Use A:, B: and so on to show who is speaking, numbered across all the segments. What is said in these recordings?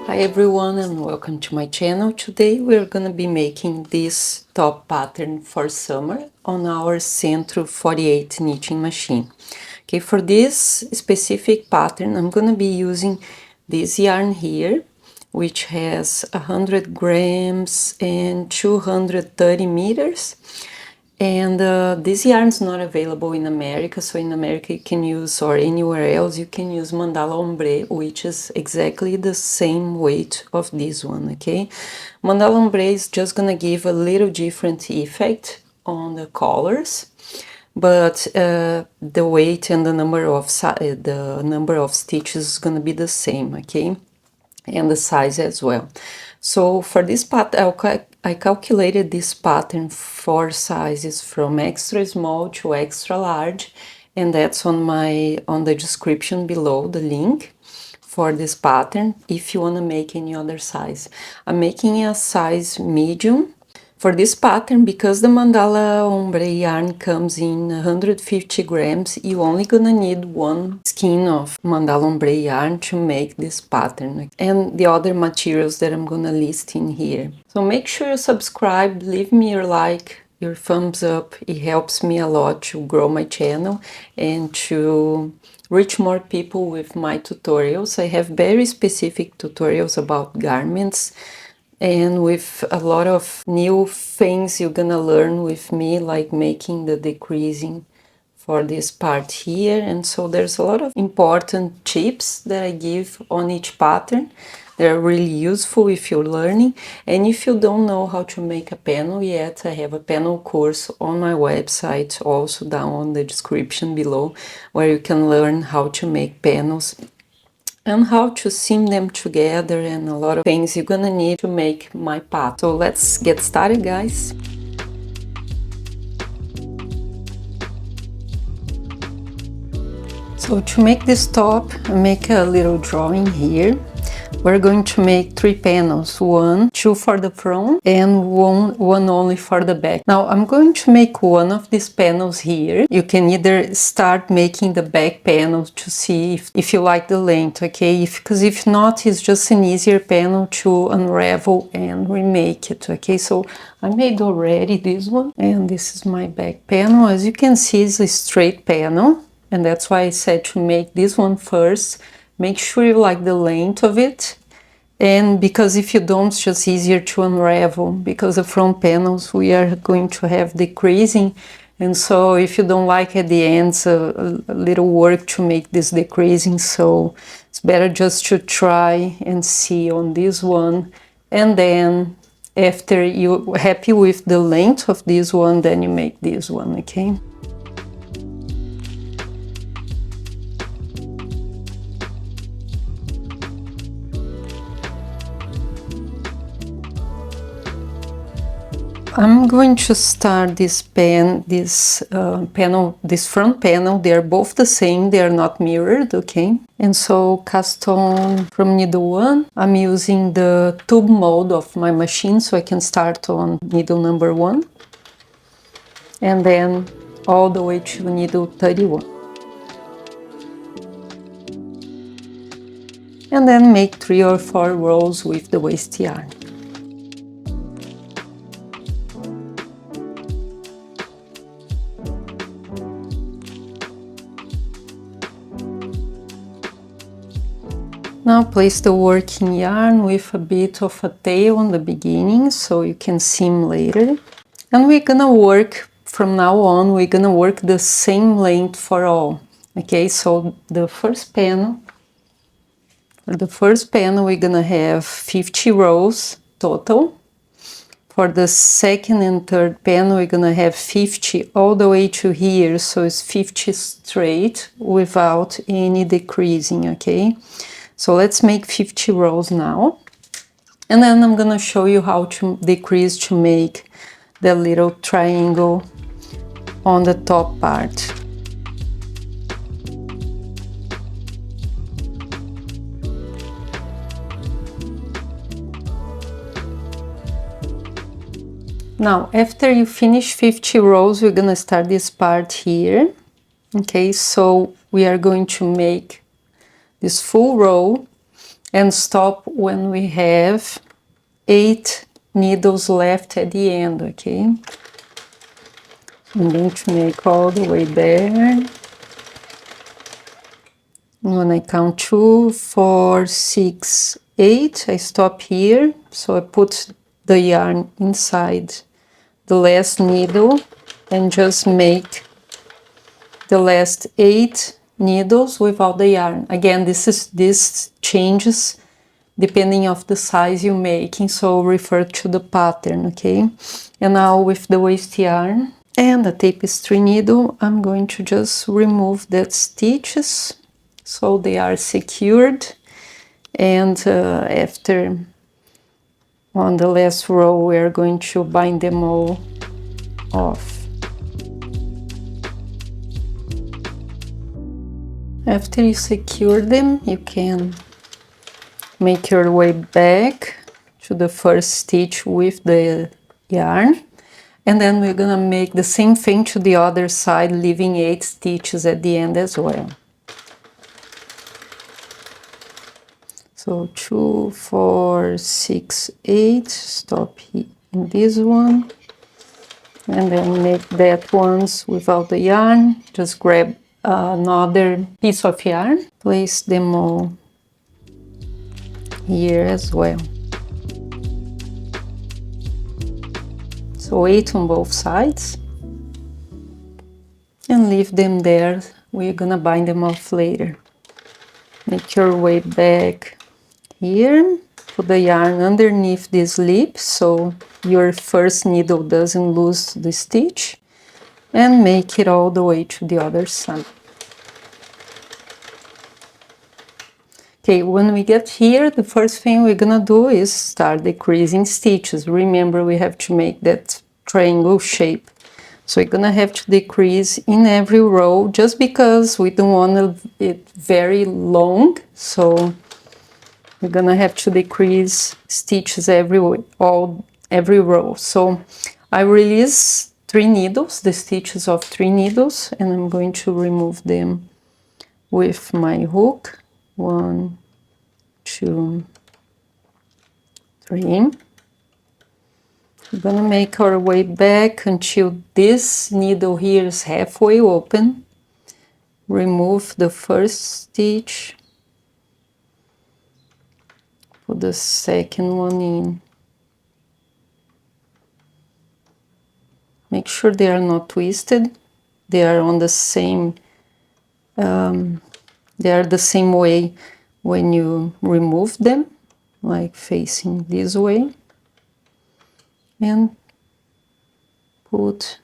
A: Hi everyone and welcome to my channel. Today we're gonna be making this top pattern for summer on our Sentro 48 knitting machine. Okay, for this specific pattern I'm gonna be using this yarn here, which has 100 grams and 230 meters. And this yarn is not available in America, so in America you can use, or anywhere else, you can use mandala ombre, which is exactly the same weight of this one, okay? Mandala ombre is just gonna give a little different effect on the colors, but the weight and the number of stitches is gonna be the same, okay? And the size as well. So for this pattern, I calculated this pattern for sizes from extra small to extra large, and that's on the description below, the link for this pattern if you want to make any other size. I'm making a size medium for this pattern because the mandala ombre yarn comes in 150 grams. You only gonna need one skein of mandala ombre yarn to make this pattern and the other materials that I'm gonna list in here. So make sure you subscribe, leave me your like, your thumbs up. It helps me a lot to grow my channel and to reach more people with my tutorials. I have very specific tutorials about garments and with a lot of new things you're gonna learn with me, like making the decreasing for this part here. And so there's a lot of important tips that I give on each pattern. They're really useful if you're learning. And if you don't know how to make a panel yet, I have a panel course on my website, also down on the description below, where you can learn how to make panels and how to seam them together and a lot of things you're gonna need to make my pattern. So let's get started, guys. So to make this top, I make a little drawing here. We're going to make 3 panels, two for the front and one only for the back. Now I'm going to make one of these panels here. You can either start making the back panel to see if you like the length, okay? Because if not, it's just an easier panel to unravel and remake it, okay? So I made already this one, and this is my back panel. As you can see, it's a straight panel, and that's why I said to make this one first. Make sure you like the length of it, and because if you don't, it's just easier to unravel, because the front panels we are going to have decreasing, and so if you don't like at the ends a little work to make this decreasing, so it's better just to try and see on this one, and then after you're happy with the length of this one, then you make this one, okay? I'm going to start this front panel. They are both the same, they are not mirrored, okay? And so cast on from needle 1. I'm using the tube mode of my machine, so I can start on needle number 1 and then all the way to needle 31. And then make 3 or 4 rows with the waste yarn. Now place the working yarn with a bit of a tail on the beginning so you can seam later. And we're gonna work, from now on, we're gonna work the same length for all. Okay, so the first panel, we're gonna have 50 rows total. For the second and third panel, we're gonna have 50 all the way to here, so it's 50 straight without any decreasing, okay? So let's make 50 rows now, and then I'm gonna show you how to decrease to make the little triangle on the top part. Now, after you finish 50 rows, we're gonna start this part here. Okay, so we are going to make this full row and stop when we have 8 needles left at the end, okay? I'm going to make all the way there. When I count 2, 4, 6, 8, I stop here. So I put the yarn inside the last needle and just make the last 8 needles without the yarn. Again, this changes depending of the size you're making, so refer to the pattern, okay? And now with the waste yarn and the tapestry needle, I'm going to just remove that stitches so they are secured. And after, on the last row, we're going to bind them all off. After you secure them, you can make your way back to the first stitch with the yarn. And then we're gonna make the same thing to the other side, leaving 8 stitches at the end as well. So 2, 4, 6, 8, stop here in this one. And then make that ones without the yarn. Just grab another piece of yarn, place them all here as well. So 8 on both sides. And leave them there. We're gonna bind them off later. Make your way back here. Put the yarn underneath this lip so your first needle doesn't lose the stitch. And make it all the way to the other side. Okay, when we get here, the first thing we're gonna do is start decreasing stitches. Remember, we have to make that triangle shape. So we're gonna have to decrease in every row just because we don't want it very long. So we're gonna have to decrease stitches every row. So I release 3 needles, the stitches of 3 needles, and I'm going to remove them with my hook. 1, 2, 3. We're gonna make our way back until this needle here is halfway open. Remove the first stitch. Put the second one in. Make sure they are not twisted. They are on the same, they are the same way when you remove them, like facing this way. And put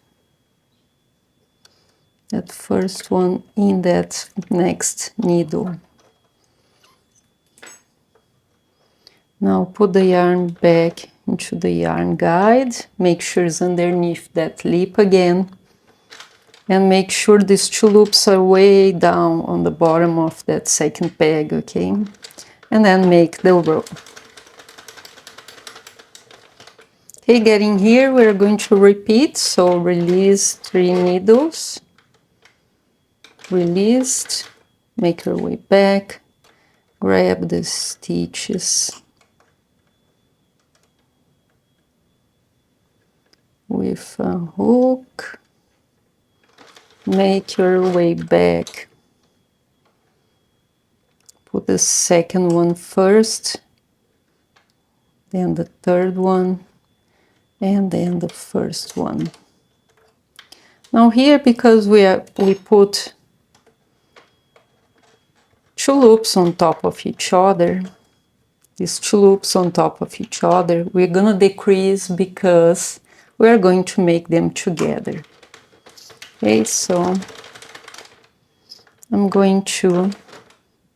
A: that first one in that next needle. Now put the yarn back into the yarn guide. Make sure it's underneath that lip again. And make sure these 2 loops are way down on the bottom of that second peg, okay? And then make the row. Okay, getting here, we're going to repeat. So release 3 needles. Released. Make your way back. Grab the stitches with a hook. Make your way back. Put the second one first, then the third one, and then the first one. Now here, because we put 2 loops on top of each other, these 2 loops on top of each other, we're gonna decrease because we're going to make them together. Okay, so I'm going to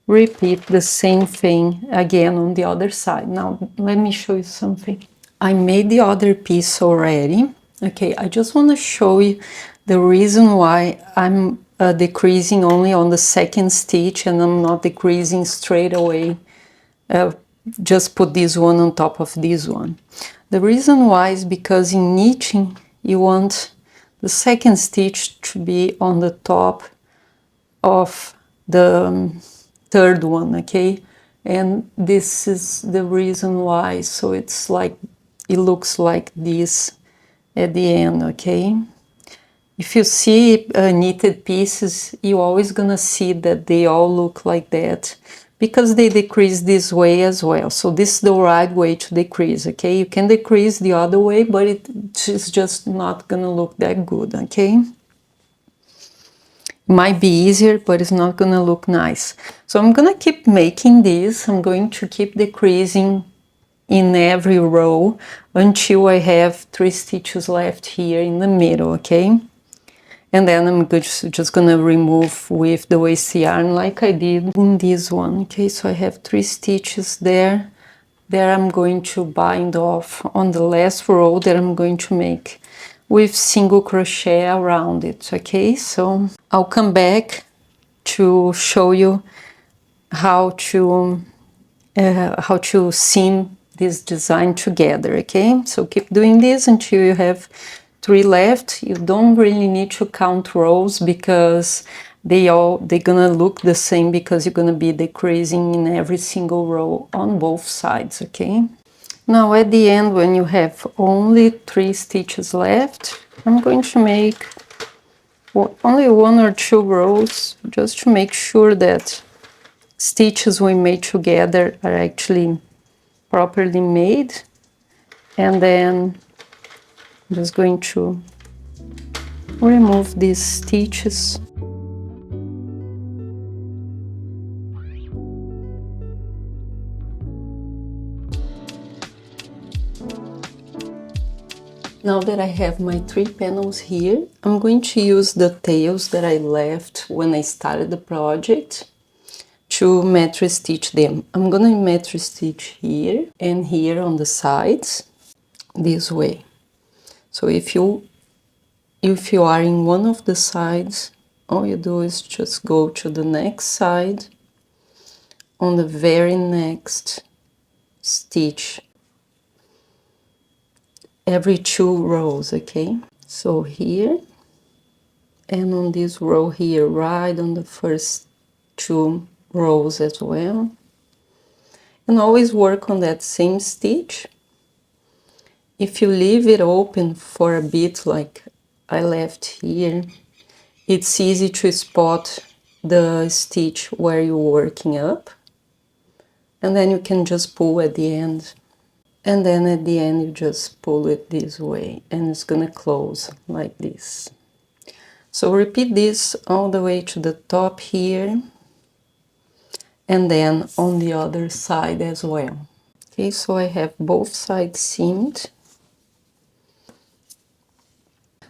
A: repeat the same thing again on the other side. Now, let me show you something. I made the other piece already. Okay, I just want to show you the reason why I'm decreasing only on the second stitch and I'm not decreasing straight away. Just put this one on top of this one. The reason why is because in knitting, you want the second stitch to be on the top of the third one, okay? And this is the reason why. So it's like, it looks like this at the end, okay? If you see knitted pieces, you're always gonna see that they all look like that because they decrease this way as well. So this is the right way to decrease, okay? You can decrease the other way, but it's just not gonna look that good, okay? Might be easier, but it's not gonna look nice. So I'm gonna keep making this. I'm going to keep decreasing in every row until I have 3 stitches left here in the middle, okay? And then I'm just gonna remove with the waste yarn like I did in this one, okay? So I have 3 stitches there. There I'm going to bind off on the last row that I'm going to make with single crochet around it, okay? So I'll come back to show you how to seam this design together, okay? So keep doing this until you have 3 left. You don't really need to count rows because they're gonna look the same because you're gonna be decreasing in every single row on both sides, okay? Now at the end, when you have only 3 stitches left, I'm going to make only 1 or 2 rows just to make sure that stitches we made together are actually properly made. And then I'm just going to remove these stitches. Now that I have my 3 panels here, I'm going to use the tails that I left when I started the project to mattress stitch them. I'm gonna mattress stitch here and here on the sides this way. So if you are in one of the sides, all you do is just go to the next side on the very next stitch every 2 rows, okay? So here and on this row here, right on the first 2 rows as well. And always work on that same stitch. If you leave it open for a bit like I left here, it's easy to spot the stitch where you're working up. And then you can just pull at the end. And then at the end you just pull it this way and it's gonna close like this. So repeat this all the way to the top here and then on the other side as well. Okay, so I have both sides seamed.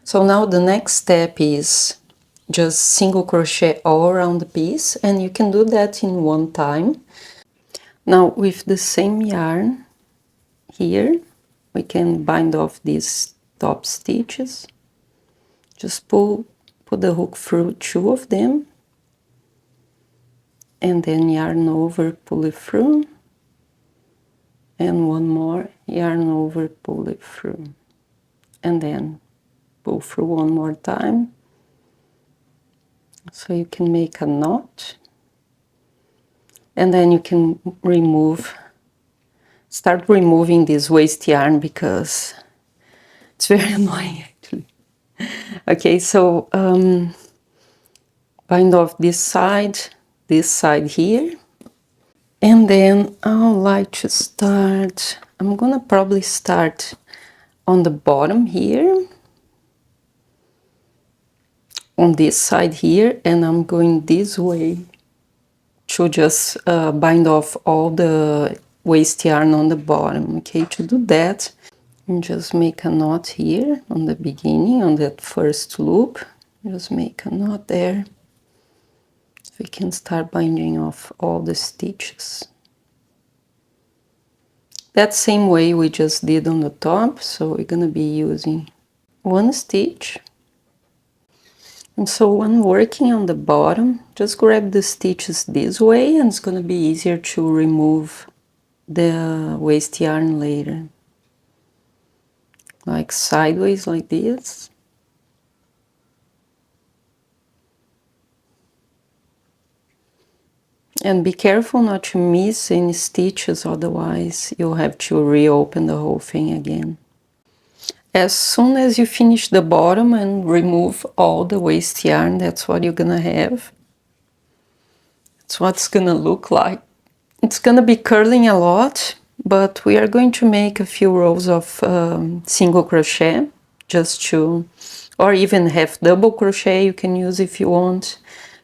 A: So now the next step is just single crochet all around the piece, and you can do that in one time. Now with the same yarn here, we can bind off these top stitches. Just put the hook through 2 of them and then yarn over, pull it through, and 1 more, yarn over, pull it through, and then pull through 1 more time. So you can make a knot, and then you can start removing this waste yarn because it's very annoying actually. Okay, so bind off this side here, and then I would like to start, I'm gonna probably start on the bottom here, on this side here, and I'm going this way to just bind off all the waste yarn on the bottom. Okay, to do that, and just make a knot here on the beginning, on that first loop. Just make a knot there. We can start binding off all the stitches. That same way we just did on the top, so we're gonna be using 1 stitch. And so when working on the bottom, just grab the stitches this way, and it's gonna be easier to remove the waste yarn later. Like sideways like this. And be careful not to miss any stitches, otherwise you'll have to reopen the whole thing again. As soon as you finish the bottom and remove all the waste yarn, that's what you're gonna have. That's what it's gonna look like. It's gonna be curling a lot, but we are going to make a few rows of single crochet, just to, or even half double crochet you can use if you want,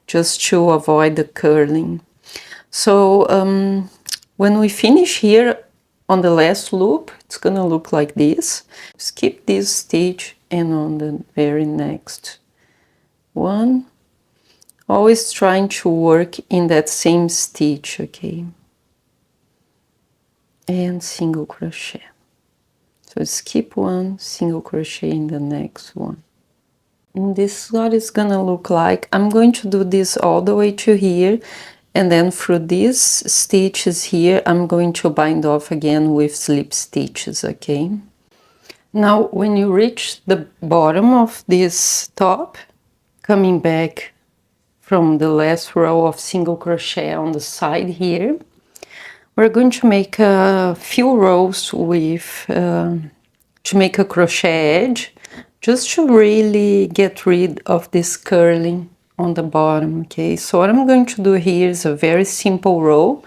A: just to avoid the curling. So when we finish here on the last loop, it's gonna look like this. Skip this stitch, and on the very next one, always trying to work in that same stitch, okay? And single crochet. So skip one, single crochet in the next one. And this is what it's gonna look like. I'm going to do this all the way to here, and then through these stitches here, I'm going to bind off again with slip stitches, okay? Now, when you reach the bottom of this top, coming back from the last row of single crochet on the side here, we're going to make a few rows with, to make a crochet edge, just to really get rid of this curling on the bottom, okay? So what I'm going to do here is a very simple row.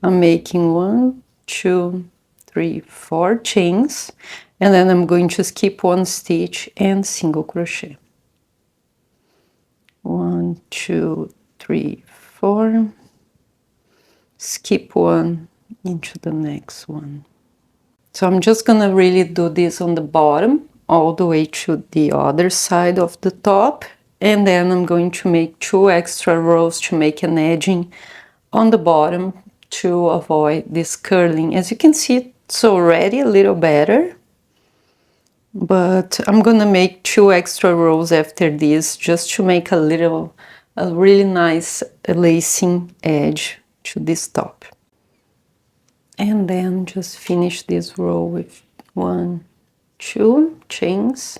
A: I'm making 1, 2, 3, 4 chains, and then I'm going to skip one stitch and single crochet. 1, 2, 3, 4, skip one into the next one. So I'm just gonna really do this on the bottom all the way to the other side of the top, and then I'm going to make 2 extra rows to make an edging on the bottom to avoid this curling. As you can see, it's already a little better, but I'm gonna make 2 extra rows after this just to make a really nice lacing edge to this top. And then just finish this row with 1, 2 chains,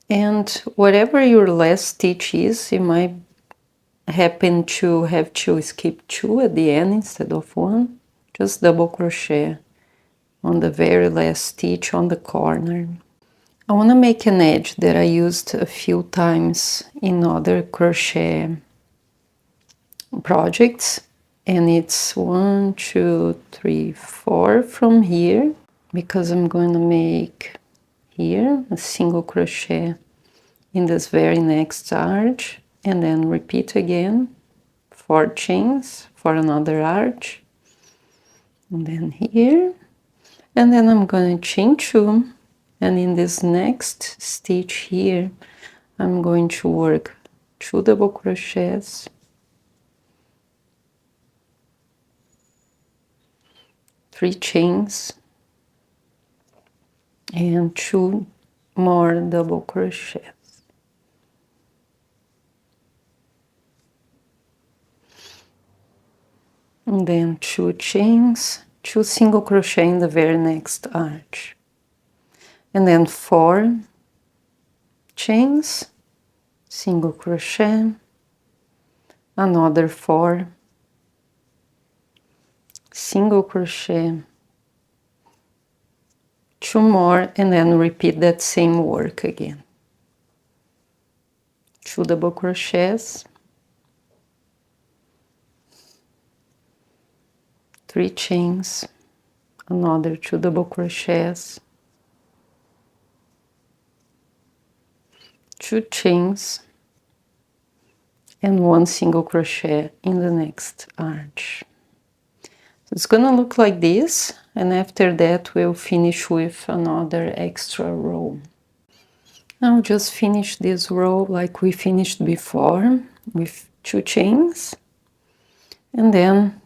A: and whatever your last stitch is, you might happen to have to skip 2 at the end instead of 1. Just double crochet on the very last stitch on the corner. I want to make an edge that I used a few times in other crochet projects, and it's 1, 2, 3, 4 from here, because I'm going to make here a single crochet in this very next arch, and then repeat again 4 chains for another arch, and then here, and then I'm going to chain 2, and in this next stitch here I'm going to work 2 double crochets, 3 chains, and 2 more double crochets. And then 2 chains, 2 single crochet in the very next arch. And then 4 chains, single crochet, another 4, single crochet, 2 more, and then repeat that same work again. 2 double crochets, 3 chains, another 2 double crochets, 2 chains, and 1 single crochet in the next arch. So it's gonna look like this, and after that we'll finish with another extra row. Now just finish this row like we finished before, with 2 chains, and then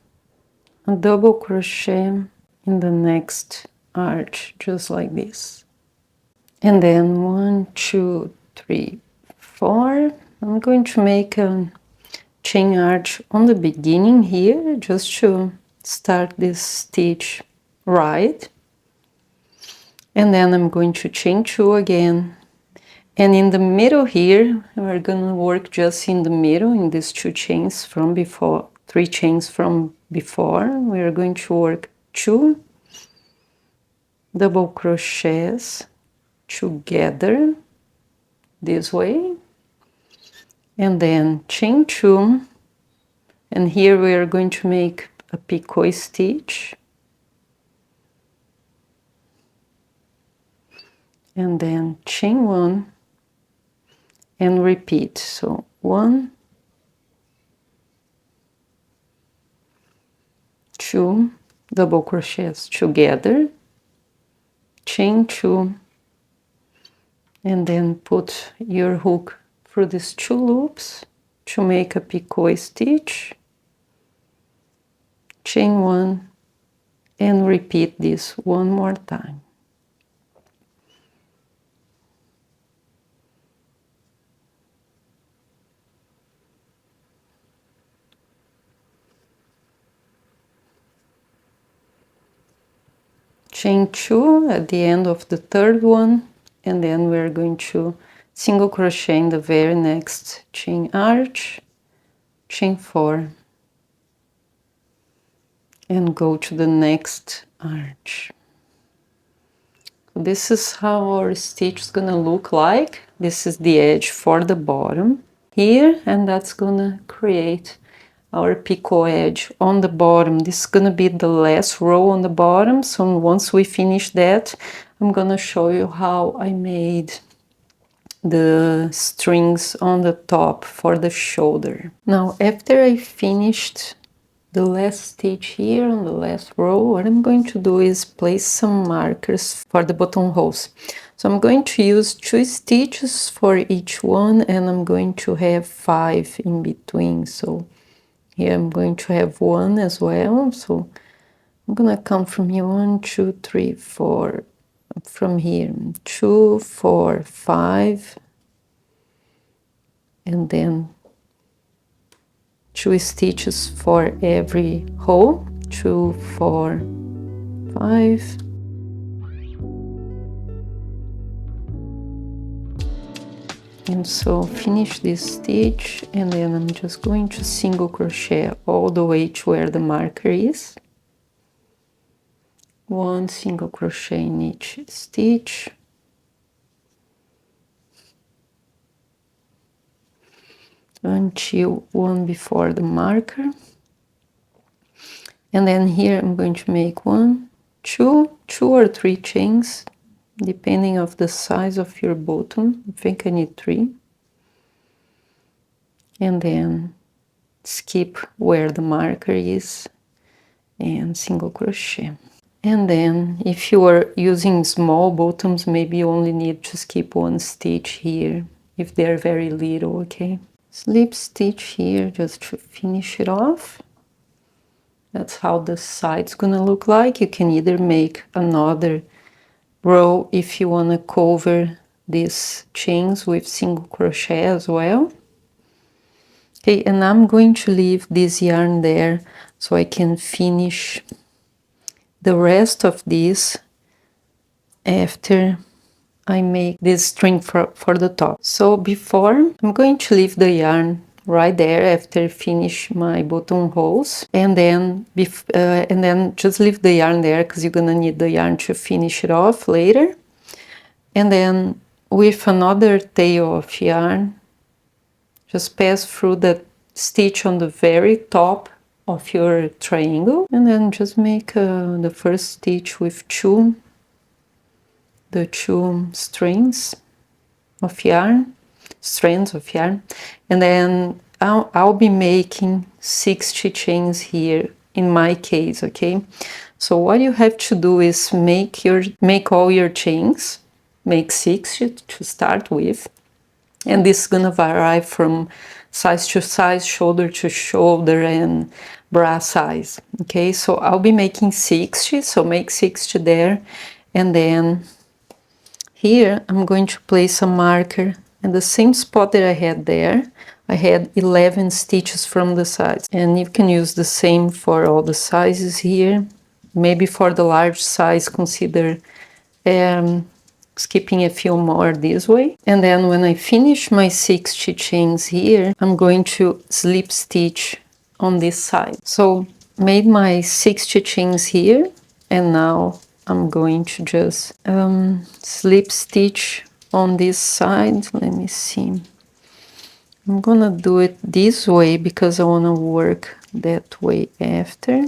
A: a double crochet in the next arch, just like this. And then 1, 2, 3, 4. I'm going to make a chain arch on the beginning here, just to start this stitch right. And then I'm going to chain 2 again. And in the middle here, we're gonna work just in the middle, in these 2 chains from before, 3 chains from before. We are going to work 2 double crochets together this way, and then chain 2, and here we are going to make a picot stitch, and then chain 1 and repeat. So 1, 2 double crochets together, chain 2, and then put your hook through these 2 loops to make a picot stitch, chain 1, and repeat this one more time. Chain 2 at the end of the 3rd one, and then we're going to single crochet in the very next chain arch, chain 4, and go to the next arch. This is how our stitch is gonna look like. This is the edge for the bottom here, and that's gonna create our picot edge on the bottom. This is gonna be the last row on the bottom, so once we finish that, I'm gonna show you how I made the strings on the top for the shoulder. Now, after I finished the last stitch here on the last row, what I'm going to do is place some markers for the buttonholes. So I'm going to use 2 stitches for each one, and I'm going to have 5 in between. So here I'm going to have 1 as well. So I'm gonna come from here 1, 2, 3, 4, from here 2, 4, 5, and then 2 stitches for every hole, 2, 4, 5, and so finish this stitch, and then I'm just going to single crochet all the way to where the marker is. 1 single crochet in each stitch, until 1 before the marker, and then here I'm going to make 1, 2 or 3 chains depending of the size of your button. I think I need 3, and then skip where the marker is and single crochet. And then if you are using small buttons, maybe you only need to skip 1 stitch here if they're very little, okay? Slip stitch here just to finish it off. That's how the side's gonna look like. You can either make another row if you want to cover these chains with single crochet as well. Okay, and I'm going to leave this yarn there so I can finish the rest of this after I make this string for the top. So before, I'm going to leave the yarn right there after I finish my buttonholes, and then just leave the yarn there because you're gonna need the yarn to finish it off later. And then with another tail of yarn, just pass through the stitch on the very top of your triangle, and then just make the first stitch with the 2 strands of yarn, and then I'll be making 60 chains here in my case, okay? So what you have to do is make all your chains, make 60 to start with, and this is gonna vary from size to size, shoulder to shoulder, and bra size, okay? So I'll be making 60, so make 60 there, and then here I'm going to place a marker in the same spot that I had there. I had 11 stitches from the sides, and you can use the same for all the sizes here. Maybe for the large size, consider skipping a few more this way. And then when I finish my 60 chains here, I'm going to slip stitch on this side. So made my 60 chains here, and now I'm going to just slip stitch on this side. Let me see. I'm gonna do it this way because I wanna work that way after.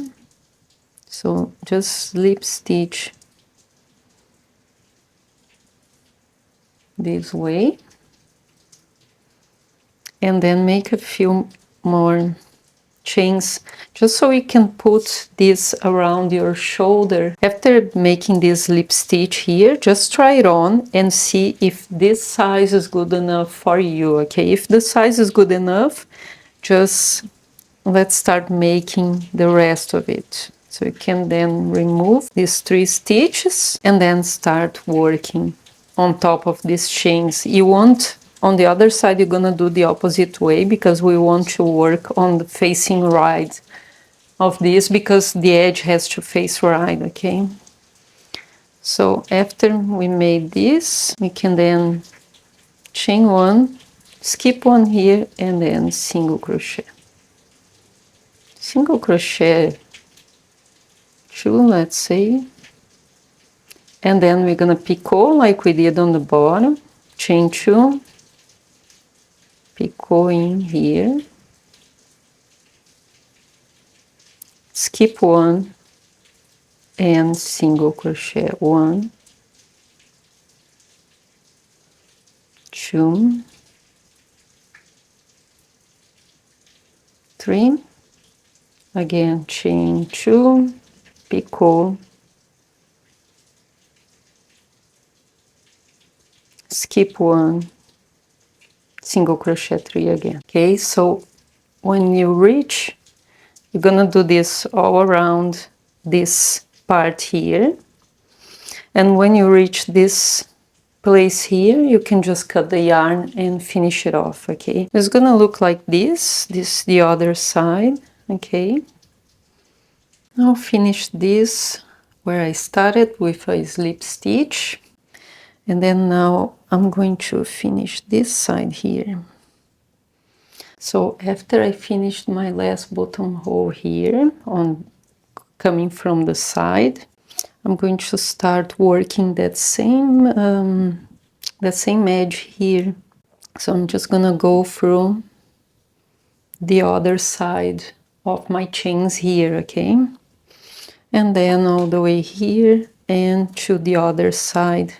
A: So just slip stitch this way, and then make a few more chains just so you can put this around your shoulder. After making this slip stitch here, just try it on and see if this size is good enough for you, okay? If the size is good enough, just let's start making the rest of it. So you can then remove these 3 stitches and then start working on top of these chains. You want, on the other side, you're gonna do the opposite way because we want to work on the facing right of this because the edge has to face right, okay? So after we made this, we can then chain 1, skip 1 here, and then single crochet. Single crochet 2, let's say, and then we're gonna picot like we did on the bottom, chain 2, picot in here, skip 1, and single crochet 1, 2, 3, again chain 2, picot, skip 1, single crochet 3 again. Okay, so when you reach, you're gonna do this all around this part here, and when you reach this place here, you can just cut the yarn and finish it off, okay? It's gonna look like this the other side, okay? I'll finish this where I started with a slip stitch, and then now I'm going to finish this side here. So after I finished my last buttonhole here on coming from the side, I'm going to start working that same edge here. So I'm just gonna go through the other side of my chains here, okay? And then all the way here and to the other side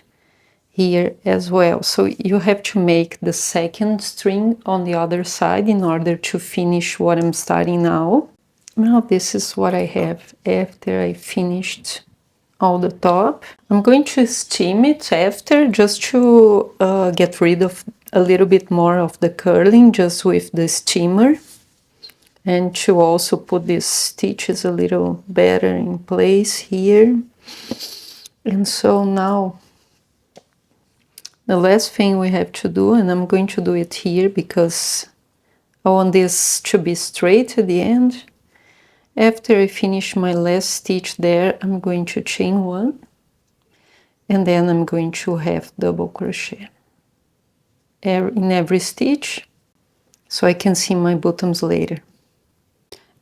A: here as well. So you have to make the second string on the other side in order to finish what I'm starting now. Now this is what I have after I finished all the top. I'm going to steam it after just to get rid of a little bit more of the curling just with the steamer, and to also put these stitches a little better in place here. And so now the last thing we have to do, and I'm going to do it here because I want this to be straight at the end. After I finish my last stitch there, I'm going to chain 1, and then I'm going to have double crochet in every stitch so I can see my bottoms later.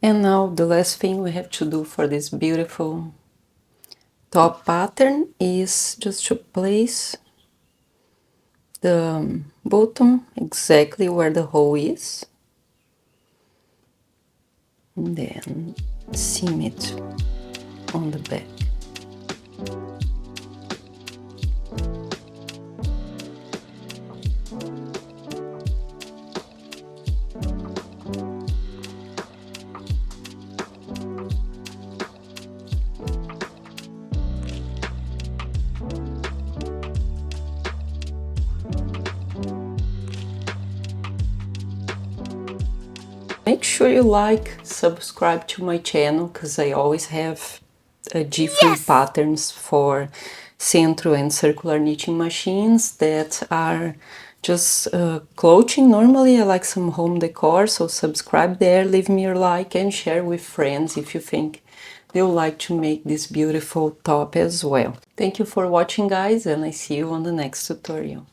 A: And now the last thing we have to do for this beautiful top pattern is just to place the bottom exactly where the hole is, and then seam it on the back. Make sure you like, subscribe to my channel because I always have different patterns for Sentro and circular knitting machines that are just clothing. Normally I like some home decor, so subscribe there, leave me your like and share with friends if you think they'll like to make this beautiful top as well. Thank you for watching guys, and I see you on the next tutorial.